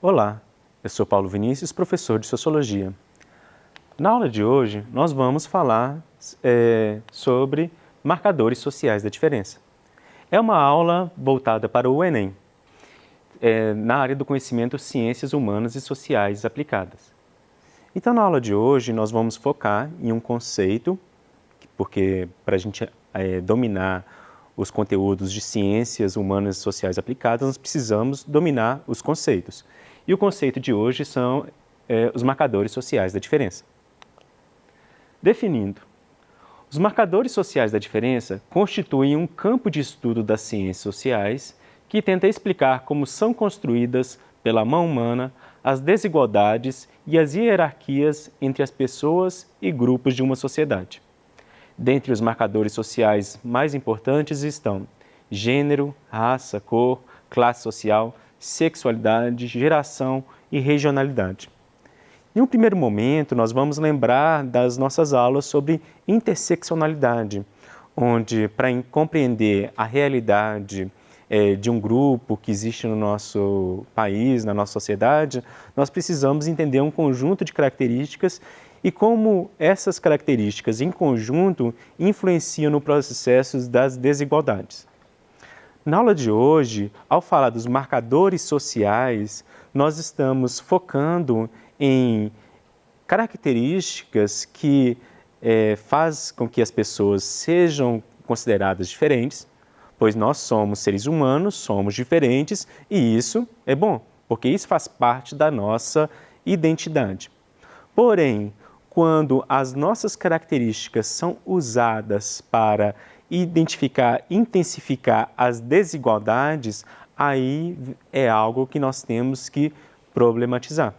Olá, eu sou Paulo Vinícius, professor de Sociologia. Na aula de hoje, nós vamos falar sobre marcadores sociais da diferença. É uma aula voltada para o Enem, na área do conhecimento Ciências Humanas e Sociais Aplicadas. Então, na aula de hoje, nós vamos focar em um conceito, porque para a gente dominar os conteúdos de ciências humanas e sociais aplicadas, nós precisamos dominar os conceitos. E o conceito de hoje são os marcadores sociais da diferença. Definindo, os marcadores sociais da diferença constituem um campo de estudo das ciências sociais que tenta explicar como são construídas pela mão humana as desigualdades e as hierarquias entre as pessoas e grupos de uma sociedade. Dentre os marcadores sociais mais importantes estão gênero, raça, cor, classe social, sexualidade, geração e regionalidade. Em um primeiro momento, nós vamos lembrar das nossas aulas sobre interseccionalidade, onde, para compreender a realidade de um grupo que existe no nosso país, na nossa sociedade, nós precisamos entender um conjunto de características e como essas características, em conjunto, influenciam no processo das desigualdades. Na aula de hoje, ao falar dos marcadores sociais, nós estamos focando em características que fazem com que as pessoas sejam consideradas diferentes, pois nós somos seres humanos, somos diferentes e isso é bom, porque isso faz parte da nossa identidade. Porém, quando as nossas características são usadas para identificar, intensificar as desigualdades, aí é algo que nós temos que problematizar.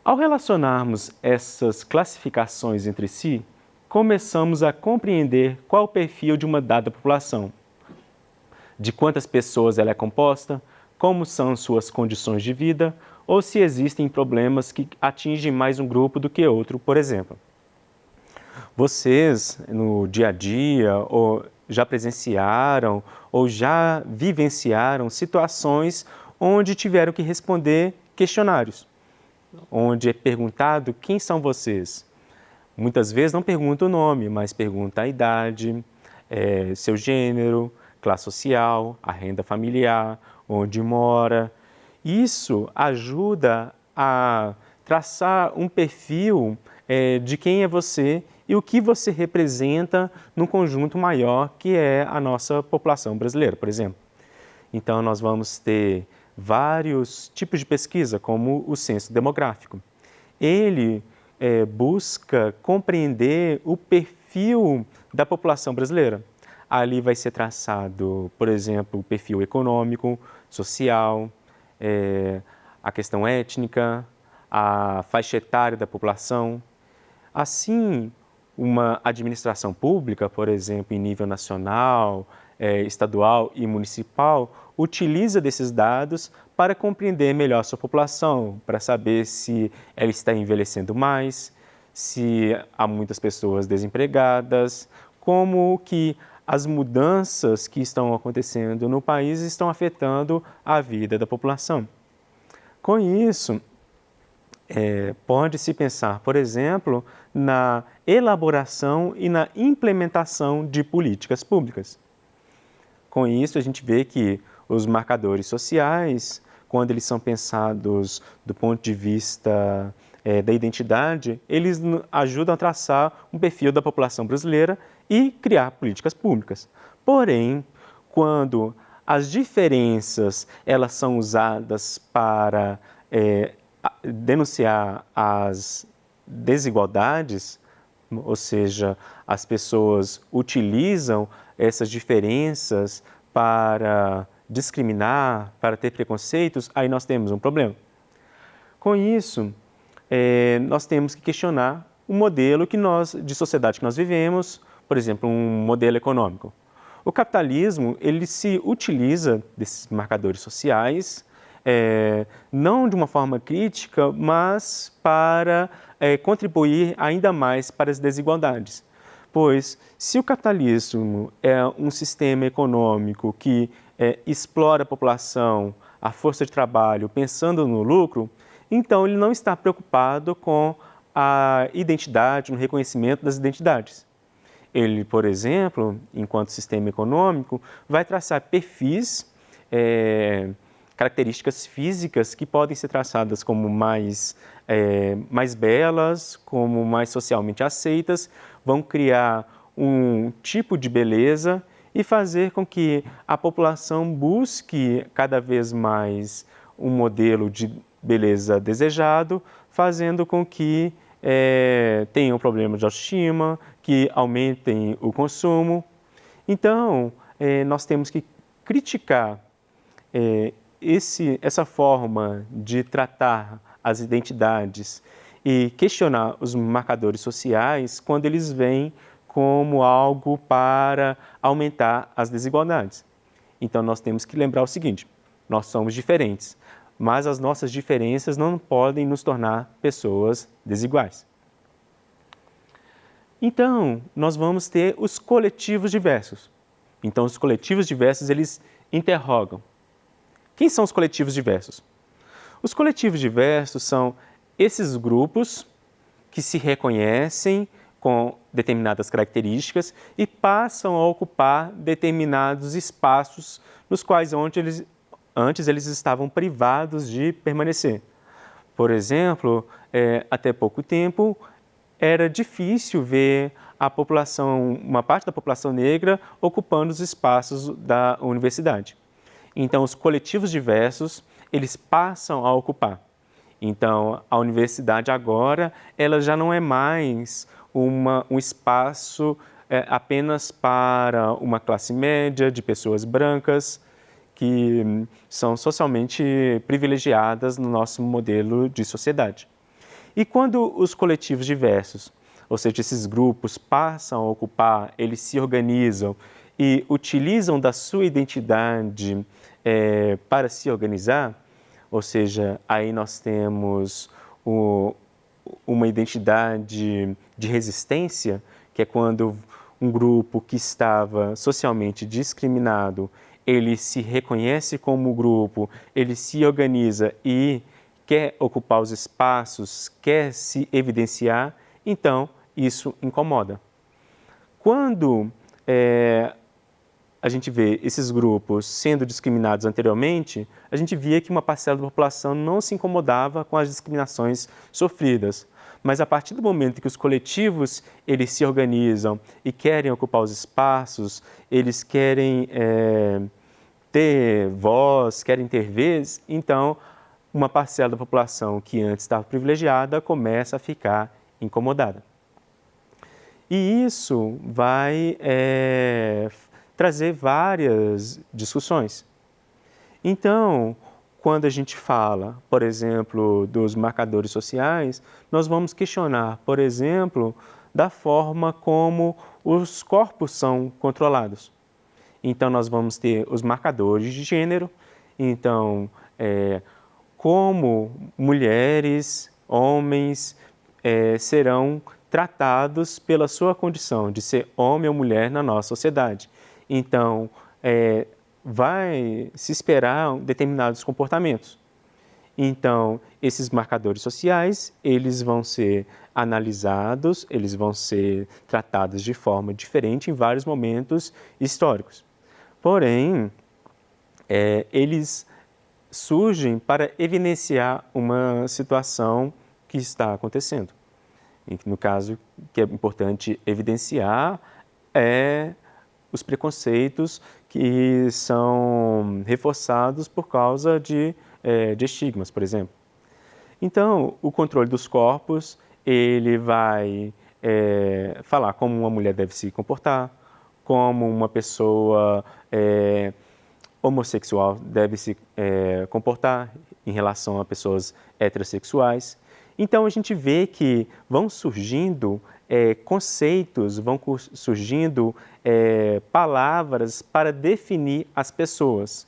Ao relacionarmos essas classificações entre si, começamos a compreender qual o perfil de uma dada população, de quantas pessoas ela é composta, como são suas condições de vida, ou se existem problemas que atingem mais um grupo do que outro, por exemplo. Vocês, no dia a dia, ou já presenciaram ou já vivenciaram situações onde tiveram que responder questionários, onde é perguntado quem são vocês. Muitas vezes não pergunta o nome, mas pergunta a idade, seu gênero, classe social, a renda familiar, onde mora. Isso ajuda a traçar um perfil de quem é você e o que você representa num conjunto maior que é a nossa população brasileira, por exemplo. Então, nós vamos ter vários tipos de pesquisa, como o censo demográfico. Ele busca compreender o perfil da população brasileira. Ali vai ser traçado, por exemplo, o perfil econômico, social, a questão étnica, a faixa etária da população. Assim, uma administração pública, por exemplo, em nível nacional, estadual e municipal, utiliza desses dados para compreender melhor a sua população, para saber se ela está envelhecendo mais, se há muitas pessoas desempregadas, como que as mudanças que estão acontecendo no país estão afetando a vida da população. Com isso, pode-se pensar, por exemplo, na elaboração e na implementação de políticas públicas. Com isso, a gente vê que os marcadores sociais, quando eles são pensados do ponto de vista da identidade, eles ajudam a traçar um perfil da população brasileira e criar políticas públicas. Porém, quando as diferenças elas são usadas para denunciar as desigualdades, ou seja, as pessoas utilizam essas diferenças para discriminar, para ter preconceitos, aí nós temos um problema. Com isso, nós temos que questionar o modelo de sociedade que nós vivemos, por exemplo, um modelo econômico. O capitalismo, ele se utiliza desses marcadores sociais, não de uma forma crítica, mas para contribuir ainda mais para as desigualdades. Pois, se o capitalismo é um sistema econômico que explora a população a força de trabalho pensando no lucro, então ele não está preocupado com a identidade, no reconhecimento das identidades. Ele, por exemplo, enquanto sistema econômico, vai traçar perfis, características físicas que podem ser traçadas como mais belas, como mais socialmente aceitas, vão criar um tipo de beleza e fazer com que a população busque cada vez mais um modelo de beleza desejado, fazendo com que tenham problemas de autoestima, que aumentem o consumo. Então, nós temos que criticar essa forma de tratar as identidades e questionar os marcadores sociais quando eles vêm como algo para aumentar as desigualdades. Então, nós temos que lembrar o seguinte: nós somos diferentes, mas as nossas diferenças não podem nos tornar pessoas desiguais. Então, nós vamos ter os coletivos diversos. Então, os coletivos diversos, eles interrogam: quem são os coletivos diversos? Os coletivos diversos são esses grupos que se reconhecem com determinadas características e passam a ocupar determinados espaços nos quais antes eles estavam privados de permanecer. Por exemplo, até pouco tempo, era difícil ver uma parte da população negra ocupando os espaços da universidade. Então, os coletivos diversos, eles passam a ocupar. Então, a universidade agora, ela já não é mais um espaço apenas para uma classe média de pessoas brancas que são socialmente privilegiadas no nosso modelo de sociedade. E quando os coletivos diversos, ou seja, esses grupos passam a ocupar, eles se organizam e utilizam da sua identidade para se organizar, ou seja, aí nós temos uma identidade de resistência, que é quando um grupo que estava socialmente discriminado, ele se reconhece como grupo, ele se organiza e quer ocupar os espaços, quer se evidenciar, então isso incomoda. Quando a gente vê esses grupos sendo discriminados anteriormente, a gente via que uma parcela da população não se incomodava com as discriminações sofridas. Mas a partir do momento que os coletivos eles se organizam e querem ocupar os espaços, eles querem ter voz, querem ter vez, então uma parcela da população que antes estava privilegiada começa a ficar incomodada. E isso vai trazer várias discussões. Então, quando a gente fala, por exemplo, dos marcadores sociais, nós vamos questionar, por exemplo, da forma como os corpos são controlados. Então, nós vamos ter os marcadores de gênero, então, como mulheres, homens serão tratados pela sua condição de ser homem ou mulher na nossa sociedade. Então, vai se esperar determinados comportamentos. Então, esses marcadores sociais, eles vão ser analisados, eles vão ser tratados de forma diferente em vários momentos históricos. Porém, eles surgem para evidenciar uma situação que está acontecendo. No caso, que é importante evidenciar os preconceitos que são reforçados por causa de estigmas, por exemplo. Então, o controle dos corpos, ele vai falar como uma mulher deve se comportar, como uma pessoa homossexual deve se comportar em relação a pessoas heterossexuais. Então, a gente vê que vão surgindo conceitos, vão surgindo palavras para definir as pessoas,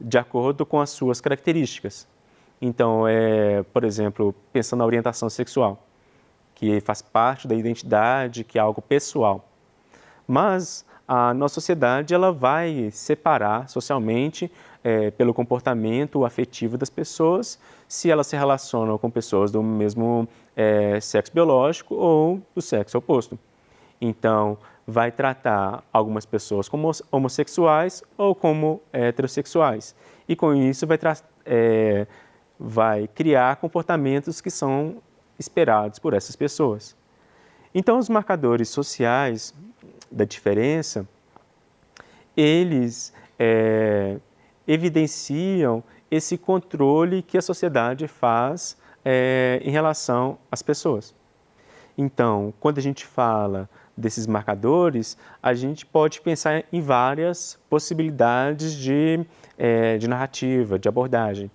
de acordo com as suas características. Então, por exemplo, pensando na orientação sexual, que faz parte da identidade, que é algo pessoal. Mas a nossa sociedade ela vai separar socialmente pelo comportamento afetivo das pessoas, se elas se relacionam com pessoas do mesmo sexo biológico ou do sexo oposto. Então, vai tratar algumas pessoas como homossexuais ou como heterossexuais. E com isso vai criar comportamentos que são esperados por essas pessoas. Então, os marcadores sociais da diferença, eles evidenciam esse controle que a sociedade faz em relação às pessoas. Então, quando a gente fala desses marcadores, a gente pode pensar em várias possibilidades de narrativa, de abordagem.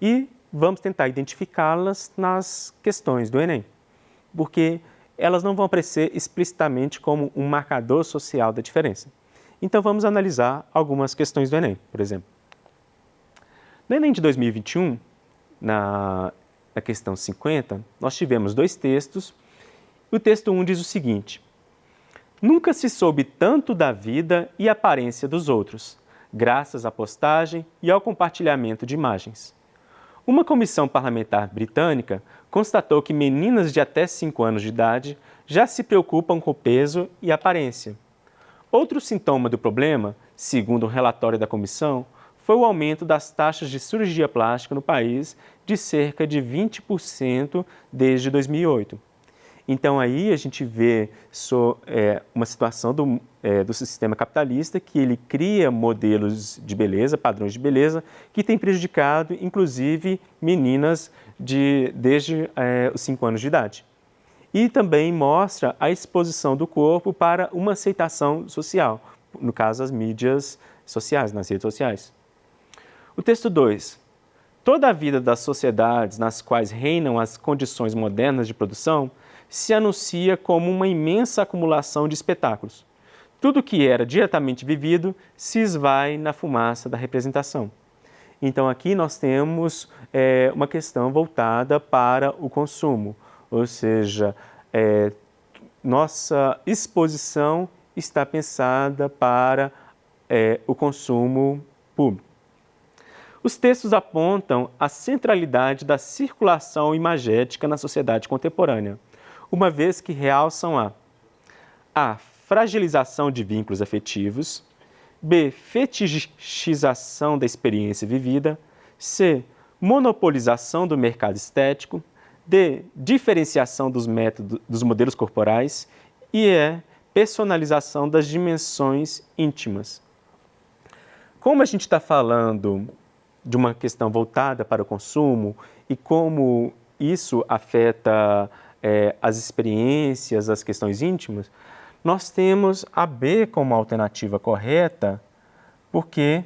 E vamos tentar identificá-las nas questões do Enem, porque elas não vão aparecer explicitamente como um marcador social da diferença. Então, vamos analisar algumas questões do Enem, por exemplo. No Enem de 2021, na questão 50, nós tivemos 2 textos. O texto 1 diz o seguinte: nunca se soube tanto da vida e aparência dos outros, graças à postagem e ao compartilhamento de imagens. Uma comissão parlamentar britânica constatou que meninas de até 5 anos de idade já se preocupam com o peso e aparência. Outro sintoma do problema, segundo um relatório da comissão, foi o aumento das taxas de cirurgia plástica no país de cerca de 20% desde 2008. Então, aí a gente vê uma situação do sistema capitalista que ele cria modelos de beleza, padrões de beleza, que tem prejudicado, inclusive, meninas desde os 5 anos de idade. E também mostra a exposição do corpo para uma aceitação social, no caso, as mídias sociais, nas redes sociais. O texto 2. Toda a vida das sociedades nas quais reinam as condições modernas de produção se anuncia como uma imensa acumulação de espetáculos. Tudo que era diretamente vivido se esvai na fumaça da representação. Então, aqui nós temos uma questão voltada para o consumo, ou seja, nossa exposição está pensada para o consumo público. Os textos apontam a centralidade da circulação imagética na sociedade contemporânea, uma vez que realçam a fragilização de vínculos afetivos, b. fetichização da experiência vivida, c. monopolização do mercado estético, d. diferenciação dos modelos corporais e e. personalização das dimensões íntimas. Como a gente está falando de uma questão voltada para o consumo e como isso afeta as experiências, as questões íntimas, nós temos a B como alternativa correta, porque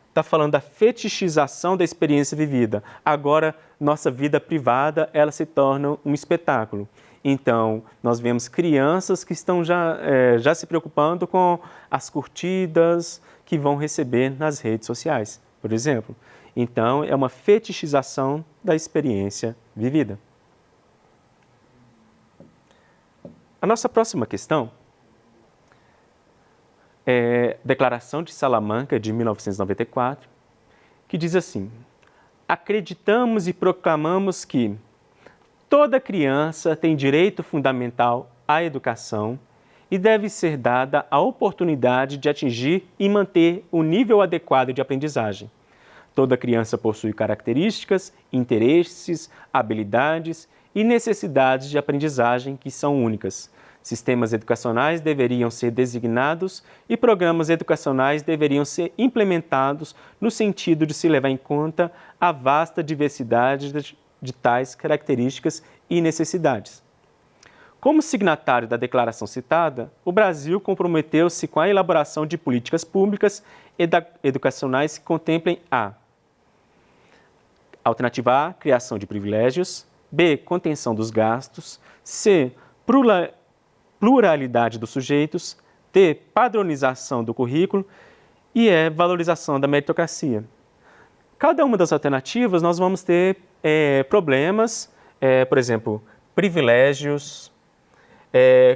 está falando da fetichização da experiência vivida. Agora, nossa vida privada, ela se torna um espetáculo. Então, nós vemos crianças que estão já se preocupando com as curtidas que vão receber nas redes sociais, por exemplo. Então, é uma fetichização da experiência vivida. A nossa próxima questão é a Declaração de Salamanca, de 1994, que diz assim: acreditamos e proclamamos que toda criança tem direito fundamental à educação e deve ser dada a oportunidade de atingir e manter o nível adequado de aprendizagem. Toda criança possui características, interesses, habilidades e necessidades de aprendizagem que são únicas. Sistemas educacionais deveriam ser designados e programas educacionais deveriam ser implementados no sentido de se levar em conta a vasta diversidade de tais características e necessidades. Como signatário da declaração citada, o Brasil comprometeu-se com a elaboração de políticas públicas educacionais que contemplem a alternativa A, criação de privilégios, B, contenção dos gastos, C, pluralidade dos sujeitos, D, padronização do currículo e E, valorização da meritocracia. Cada uma das alternativas nós vamos ter problemas, por exemplo, privilégios,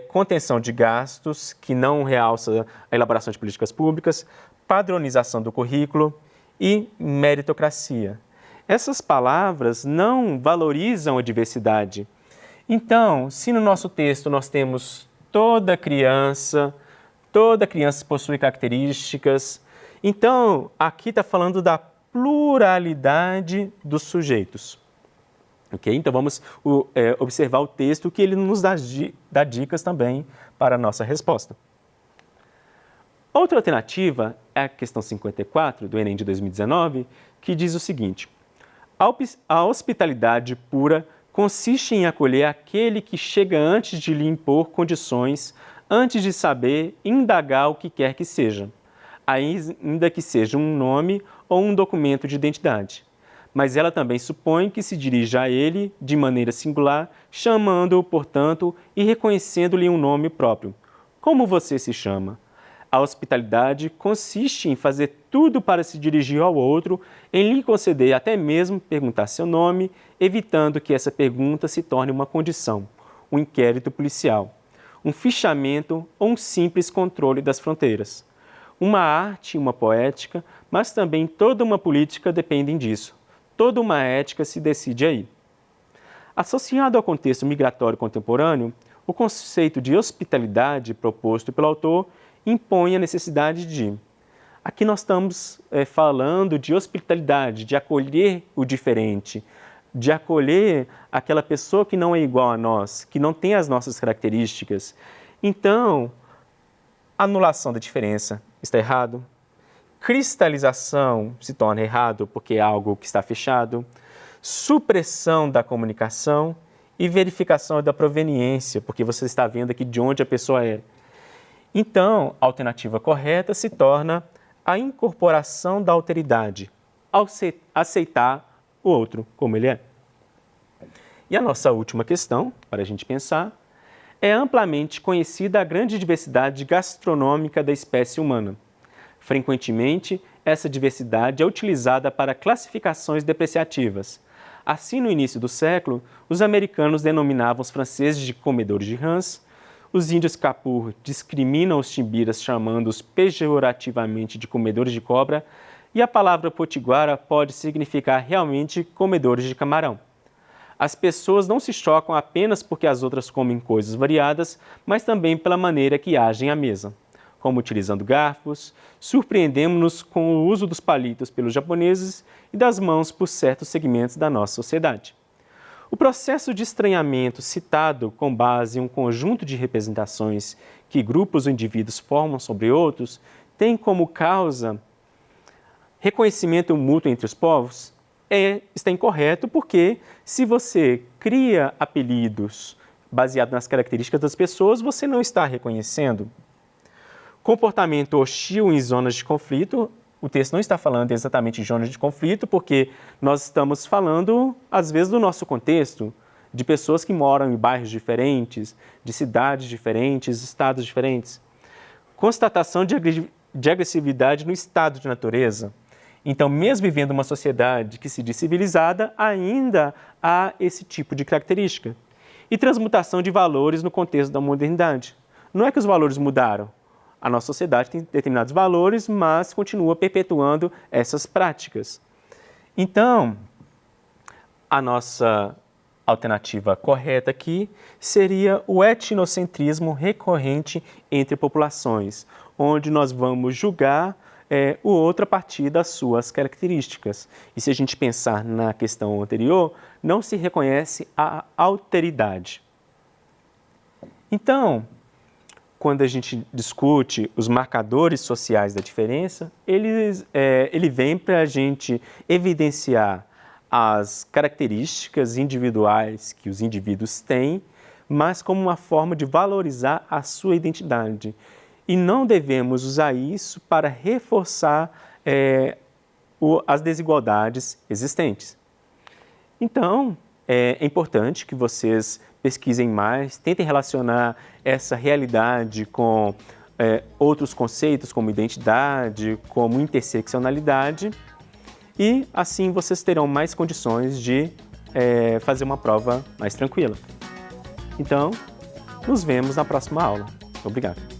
contenção de gastos, que não realça a elaboração de políticas públicas, padronização do currículo e meritocracia. Essas palavras não valorizam a diversidade. Então, se no nosso texto nós temos toda criança possui características, então aqui está falando da pluralidade dos sujeitos. Okay? Então vamos observar o texto que ele nos dá dicas também para a nossa resposta. Outra alternativa é a questão 54 do Enem de 2019, que diz o seguinte: a hospitalidade pura consiste em acolher aquele que chega antes de lhe impor condições, antes de saber indagar o que quer que seja, ainda que seja um nome ou um documento de identidade. Mas ela também supõe que se dirija a ele de maneira singular, chamando-o, portanto, e reconhecendo-lhe um nome próprio. Como você se chama? A hospitalidade consiste em fazer tudo para se dirigir ao outro, em lhe conceder até mesmo perguntar seu nome, evitando que essa pergunta se torne uma condição, um inquérito policial, um fichamento ou um simples controle das fronteiras. Uma arte e uma poética, mas também toda uma política dependem disso. Toda uma ética se decide aí. Associado ao contexto migratório contemporâneo, o conceito de hospitalidade proposto pelo autor impõe a necessidade de... Aqui nós estamos falando de hospitalidade, de acolher o diferente, de acolher aquela pessoa que não é igual a nós, que não tem as nossas características. Então, anulação da diferença está errado. Cristalização se torna errado porque é algo que está fechado. Supressão da comunicação e verificação da proveniência, porque você está vendo aqui de onde a pessoa é. Então, a alternativa correta se torna a incorporação da alteridade, ao aceitar o outro como ele é. E a nossa última questão, para a gente pensar, é amplamente conhecida a grande diversidade gastronômica da espécie humana. Frequentemente, essa diversidade é utilizada para classificações depreciativas. Assim, no início do século, os americanos denominavam os franceses de comedores de rãs, os índios Kapur discriminam os timbiras chamando-os pejorativamente de comedores de cobra, e a palavra potiguara pode significar realmente comedores de camarão. As pessoas não se chocam apenas porque as outras comem coisas variadas, mas também pela maneira que agem à mesa, como utilizando garfos, surpreendemos-nos com o uso dos palitos pelos japoneses e das mãos por certos segmentos da nossa sociedade. O processo de estranhamento citado com base em um conjunto de representações que grupos ou indivíduos formam sobre outros tem como causa reconhecimento mútuo entre os povos está incorreto porque se você cria apelidos baseados nas características das pessoas, você não está reconhecendo. Comportamento hostil em zonas de conflito. O texto não está falando exatamente de zonas de conflito, porque nós estamos falando, às vezes, do nosso contexto, de pessoas que moram em bairros diferentes, de cidades diferentes, estados diferentes. Constatação de agressividade no estado de natureza. Então, mesmo vivendo uma sociedade que se diz civilizada, ainda há esse tipo de característica. E transmutação de valores no contexto da modernidade. Não é que os valores mudaram. A nossa sociedade tem determinados valores, mas continua perpetuando essas práticas. Então, a nossa alternativa correta aqui seria o etnocentrismo recorrente entre populações, onde nós vamos julgar o outro a partir das suas características. E se a gente pensar na questão anterior, não se reconhece a alteridade. Então, quando a gente discute os marcadores sociais da diferença, ele vem para a gente evidenciar as características individuais que os indivíduos têm, mas como uma forma de valorizar a sua identidade. E não devemos usar isso para reforçar as desigualdades existentes. Então, é importante que vocês pesquisem mais, tentem relacionar essa realidade com outros conceitos como identidade, como interseccionalidade, e assim vocês terão mais condições de fazer uma prova mais tranquila. Então, nos vemos na próxima aula. Obrigado.